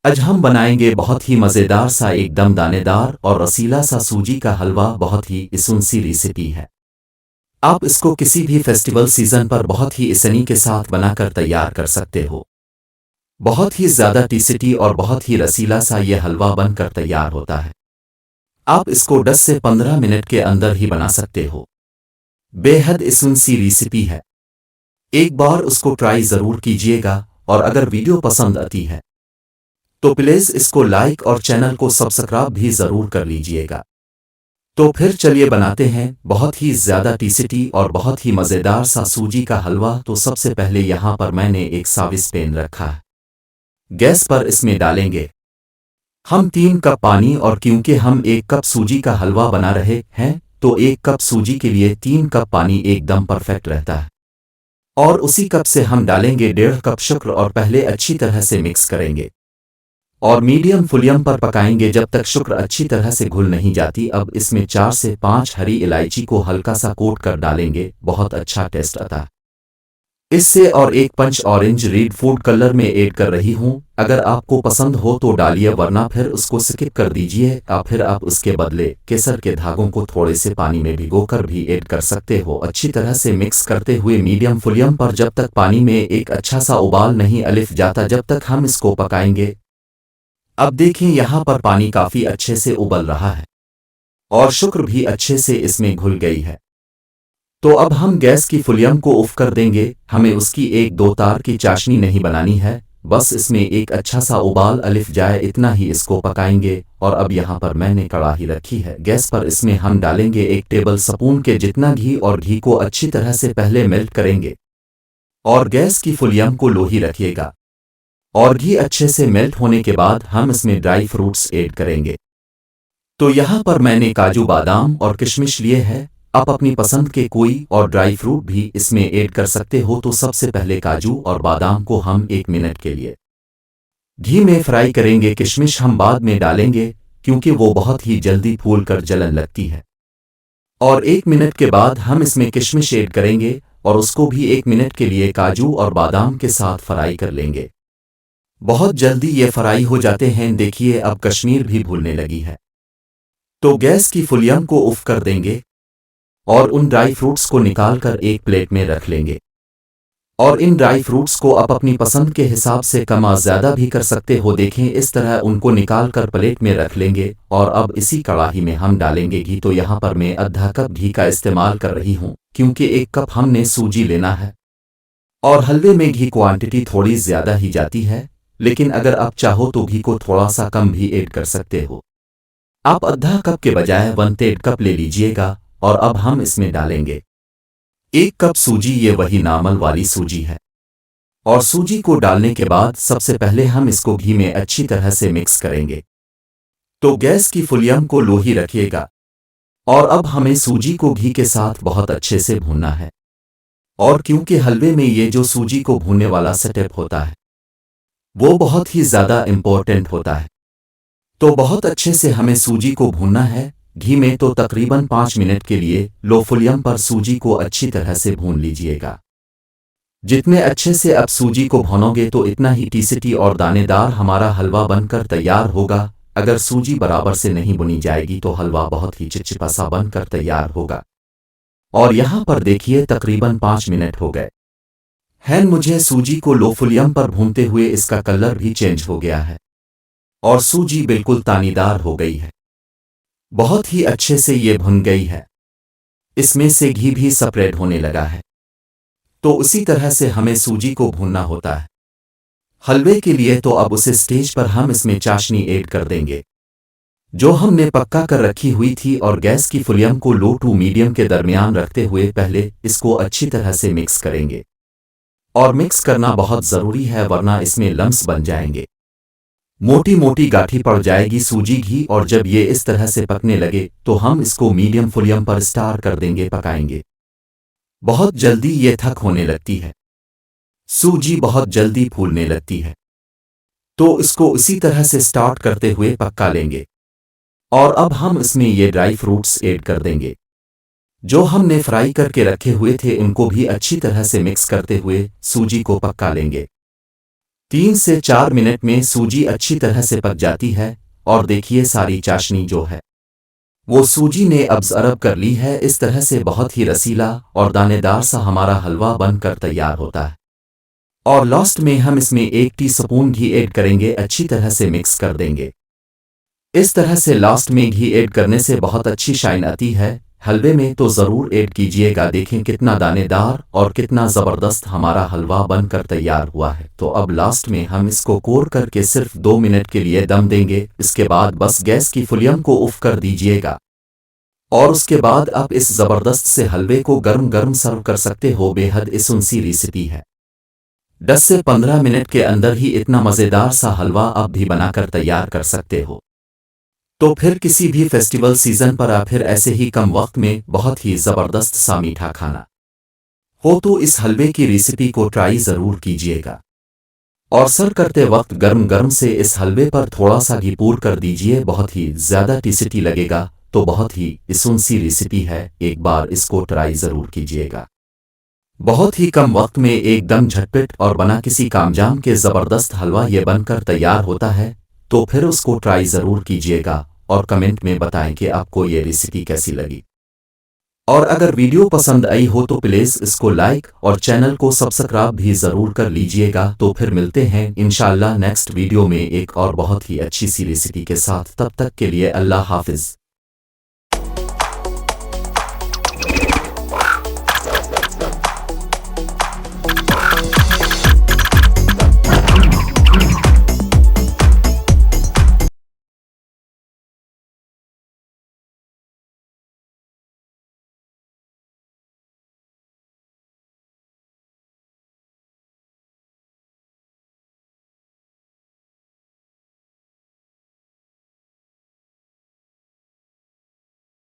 आज हम बनाएंगे बहुत ही मज़ेदार सा एकदम दानेदार और रसीला सा सूजी का हलवा। बहुत ही इसूनसी रेसिपी है। आप इसको किसी भी फेस्टिवल सीजन पर बहुत ही आसानी के साथ बनाकर तैयार कर सकते हो। बहुत ही ज़्यादा टेस्टी और बहुत ही रसीला सा ये हलवा बनकर तैयार होता है। आप इसको 10 से 15 मिनट के अंदर ही बना सकते हो। बेहद इसूनसी रेसिपी है। एक बार उसको ट्राई ज़रूर कीजिएगा और अगर वीडियो पसंद आती है तो प्लीज़ इसको लाइक और चैनल को सब्सक्राइब भी ज़रूर कर लीजिएगा। तो फिर चलिए बनाते हैं बहुत ही ज़्यादा टेस्टी और बहुत ही मज़ेदार सा सूजी का हलवा। तो सबसे पहले यहाँ पर मैंने एक साविस पैन रखा है। गैस पर इसमें डालेंगे हम 3 कप पानी। और क्योंकि हम 1 कप सूजी का हलवा बना रहे हैं तो 1 कप सूजी के लिए 3 कप पानी एकदम परफेक्ट रहता है। और उसी कप से हम डालेंगे 1.5 कप शक्कर और पहले अच्छी तरह से मिक्स करेंगे और मीडियम फ्लेम पर पकाएंगे जब तक शक्कर अच्छी तरह से घुल नहीं जाती। अब इसमें 4 से 5 हरी इलायची को हल्का सा कोट कर डालेंगे, बहुत अच्छा टेस्ट आता है इससे। और 1 पंच ऑरेंज रेड फूड कलर में ऐड कर रही हूँ। अगर आपको पसंद हो तो डालिए वरना फिर उसको स्किप कर दीजिए। या फिर आप उसके बदले केसर के धागों को थोड़े से पानी में भिगोकर भी ऐड कर सकते हो। अच्छी तरह से मिक्स करते हुए मीडियम फ्लेम पर जब तक पानी में एक अच्छा सा उबाल नहीं अलिफ जाता जब तक हम इसको पकाएंगे। अब देखें यहाँ पर पानी काफ़ी अच्छे से उबल रहा है और शक्कर भी अच्छे से इसमें घुल गई है। तो अब हम गैस की फ्लेम को ऑफ कर देंगे। हमें उसकी 1-2 तार की चाशनी नहीं बनानी है, बस इसमें एक अच्छा सा उबाल अलिफ जाए इतना ही इसको पकाएंगे। और अब यहाँ पर मैंने कढ़ाई रखी है गैस पर। इसमें हम डालेंगे 1 टेबल स्पून के जितना घी और घी को अच्छी तरह से पहले मेल्ट करेंगे और गैस की फ्लेम को लो ही रखिएगा। और घी अच्छे से मेल्ट होने के बाद हम इसमें ड्राई फ्रूट्स ऐड करेंगे। तो यहाँ पर मैंने काजू बादाम और किशमिश लिए हैं। आप अपनी पसंद के कोई और ड्राई फ्रूट भी इसमें ऐड कर सकते हो। तो सबसे पहले काजू और बादाम को हम 1 मिनट के लिए घी में फ्राई करेंगे। किशमिश हम बाद में डालेंगे क्योंकि वो बहुत ही जल्दी फूल कर जलन लगती है। और 1 मिनट के बाद हम इसमें किशमिश ऐड करेंगे और उसको भी 1 मिनट के लिए काजू और बादाम के साथ फ्राई कर लेंगे। बहुत जल्दी ये फ्राई हो जाते हैं। देखिए अब कश्मीर भी भूनने लगी है। तो गैस की फ्लेम को ऑफ कर देंगे और उन ड्राई फ्रूट्स को निकालकर एक प्लेट में रख लेंगे। और इन ड्राई फ्रूट्स को आप अपनी पसंद के हिसाब से कम या ज़्यादा भी कर सकते हो। देखें इस तरह उनको निकालकर प्लेट में रख लेंगे। और अब इसी कढ़ाई में हम डालेंगे घी। तो यहाँ पर मैं आधा कप घी का इस्तेमाल कर रही हूँ क्योंकि 1 कप हमने सूजी लेना है और हलवे में घी क्वांटिटी थोड़ी ज़्यादा ही जाती है, लेकिन अगर आप चाहो तो घी को थोड़ा सा कम भी ऐड कर सकते हो। आप आधा कप के बजाय 1/3 कप ले लीजिएगा। और अब हम इसमें डालेंगे 1 कप सूजी। ये वही नॉर्मल वाली सूजी है। और सूजी को डालने के बाद सबसे पहले हम इसको घी में अच्छी तरह से मिक्स करेंगे। तो गैस की फ्लेम को लो ही रखिएगा। और अब हमें सूजी को घी के साथ बहुत अच्छे से भूनना है। और क्योंकि हलवे में ये जो सूजी को भूनने वाला स्टेप होता है वो बहुत ही ज़्यादा इम्पोर्टेंट होता है, तो बहुत अच्छे से हमें सूजी को भूनना है घी में। तो तकरीबन 5 मिनट के लिए लो फ्लेम पर सूजी को अच्छी तरह से भून लीजिएगा। जितने अच्छे से आप सूजी को भूनोगे तो इतना ही टेस्टी और दानेदार हमारा हलवा बनकर तैयार होगा। अगर सूजी बराबर से नहीं भुनी जाएगी तो हलवा बहुत ही चिपचिपा सा बनकर तैयार होगा। और यहाँ पर देखिए तकरीबन 5 मिनट हो गए हैं। मुझे सूजी को लो फ्लेम पर भूनते हुए इसका कलर भी चेंज हो गया है और सूजी बिल्कुल दानेदार हो गई है। बहुत ही अच्छे से ये भुन गई है। इसमें से घी भी सेपरेट होने लगा है। तो उसी तरह से हमें सूजी को भूनना होता है हलवे के लिए। तो अब उस स्टेज पर हम इसमें चाशनी ऐड कर देंगे जो हमने पक्का कर रखी हुई थी। और गैस की फ्लेम को लो टू मीडियम के दरमियान रखते हुए पहले इसको अच्छी तरह से मिक्स करेंगे। और मिक्स करना बहुत ज़रूरी है वरना इसमें लम्स बन जाएंगे, मोटी मोटी गाठी पड़ जाएगी सूजी घी। और जब ये इस तरह से पकने लगे तो हम इसको मीडियम फ्लेम पर स्टार कर देंगे, पकाएंगे। बहुत जल्दी ये थक होने लगती है, सूजी बहुत जल्दी फूलने लगती है। तो इसको इसी तरह से स्टार्ट करते हुए पका लेंगे। और अब हम इसमें ये ड्राई फ्रूट्स ऐड कर देंगे जो हमने फ्राई करके रखे हुए थे। इनको भी अच्छी तरह से मिक्स करते हुए सूजी को पका लेंगे। 3 से 4 मिनट में सूजी अच्छी तरह से पक जाती है और देखिए सारी चाशनी जो है वो सूजी ने अब्ज़ कर ली है। इस तरह से बहुत ही रसीला और दानेदार सा हमारा हलवा बनकर तैयार होता है। और लास्ट में हम इसमें 1 टीस्पून घी ऐड करेंगे, अच्छी तरह से मिक्स कर देंगे। इस तरह से लास्ट में घी ऐड करने से बहुत अच्छी शाइन आती है हलवे में, तो ज़रूर ऐड कीजिएगा। देखें कितना दानेदार और कितना ज़बरदस्त हमारा हलवा बनकर तैयार हुआ है। तो अब लास्ट में हम इसको कोर करके सिर्फ 2 मिनट के लिए दम देंगे। इसके बाद बस गैस की फ्लेम को ऑफ कर दीजिएगा और उसके बाद आप इस ज़बरदस्त से हलवे को गर्म गर्म सर्व कर सकते हो। बेहद इसूनसी रेसिपी है। 10 से 15 मिनट के अंदर ही इतना मज़ेदार सा हलवा आप भी बनाकर तैयार कर सकते हो। तो फिर किसी भी फेस्टिवल सीजन पर आप फिर ऐसे ही कम वक्त में बहुत ही ज़बरदस्त सा मीठा खाना हो तो इस हलवे की रेसिपी को ट्राई ज़रूर कीजिएगा। और सर्व करते वक्त गर्म गर्म से इस हलवे पर थोड़ा सा घी पूर कर दीजिए, बहुत ही ज़्यादा टेस्टी लगेगा। तो बहुत ही इसूनसी रेसिपी है, एक बार इसको ट्राई ज़रूर कीजिएगा। बहुत ही कम वक्त में एकदम झटपट और बना किसी कामजाम के ज़बरदस्त हलवा ये बनकर तैयार होता है। तो फिर उसको ट्राई ज़रूर कीजिएगा और कमेंट में बताएं कि आपको ये रेसिपी कैसी लगी। और अगर वीडियो पसंद आई हो तो प्लीज़ इसको लाइक और चैनल को सब्सक्राइब भी ज़रूर कर लीजिएगा। तो फिर मिलते हैं इंशाअल्लाह नेक्स्ट वीडियो में एक और बहुत ही अच्छी सी रेसिपी के साथ। तब तक के लिए अल्लाह हाफिज़।